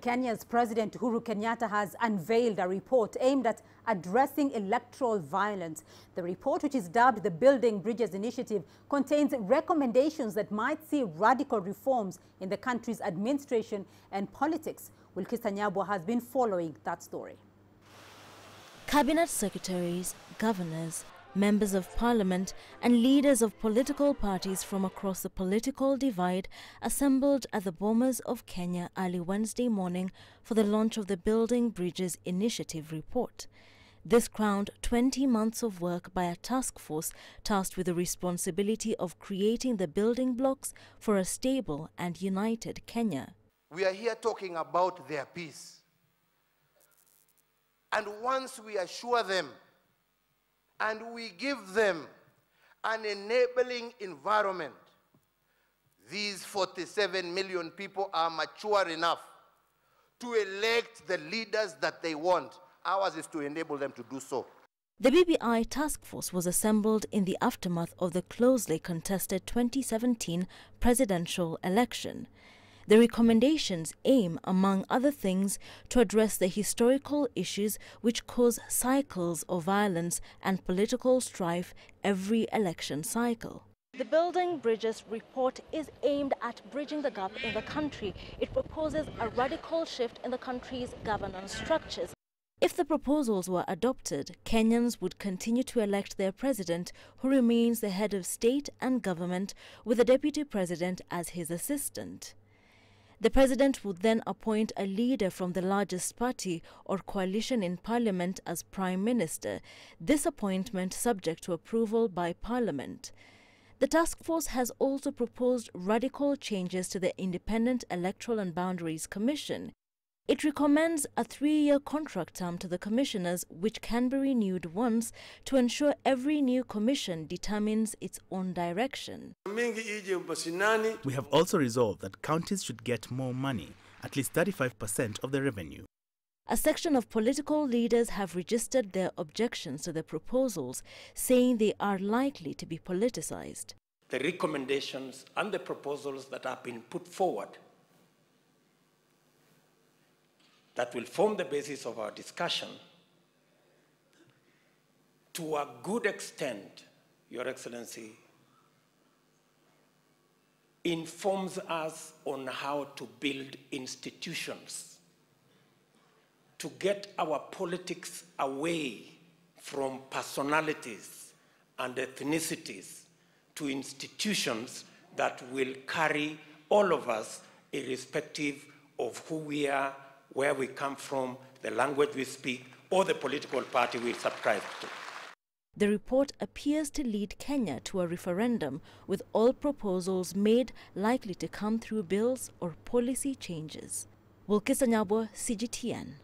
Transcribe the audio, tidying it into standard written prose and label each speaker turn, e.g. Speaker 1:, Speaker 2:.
Speaker 1: Kenya's President Uhuru Kenyatta has unveiled a report aimed at addressing electoral violence. The report, which is dubbed the Building Bridges Initiative, contains recommendations that might see radical reforms in the country's administration and politics. Wilkister Nyabwa has been following that story.
Speaker 2: Cabinet secretaries, governors, members of parliament and leaders of political parties from across the political divide assembled at the Bomas of Kenya early Wednesday morning for the launch of the Building Bridges Initiative report. This crowned 20 months of work by a task force tasked with the responsibility of creating the building blocks for a stable and united Kenya.
Speaker 3: We are here talking about their peace. And once we assure them and we give them an enabling environment, these 47 million people are mature enough to elect the leaders that they want. Ours is to enable them to do so.
Speaker 2: The BBI task force was assembled in the aftermath of the closely contested 2017 presidential election. The recommendations aim, among other things, to address the historical issues which cause cycles of violence and political strife every election cycle. The Building Bridges report is aimed at bridging the gap in the country. It proposes a radical shift in the country's governance structures. If the proposals were adopted, Kenyans would continue to elect their president, who remains the head of state and government, with the deputy president as his assistant. The president would then appoint a leader from the largest party or coalition in parliament as prime minister, this appointment subject to approval by parliament. The task force has also proposed radical changes to the Independent Electoral and Boundaries Commission. It recommends a 3-year contract term to the commissioners, which can be renewed once, to ensure every new commission determines its own direction.
Speaker 4: We have also resolved that counties should get more money, at least 35% of the revenue.
Speaker 2: A section of political leaders have registered their objections to the proposals, saying they are likely to be politicized.
Speaker 5: The recommendations and the proposals that have been put forward that will form the basis of our discussion, to a good extent, Your Excellency, informs us on how to build institutions, to get our politics away from personalities and ethnicities to institutions that will carry all of us, irrespective of who we are, where we come from, the language we speak, or the political party we subscribe to.
Speaker 2: The report appears to lead Kenya to a referendum, with all proposals made likely to come through bills or policy changes. Wilkister Nyabwa, CGTN.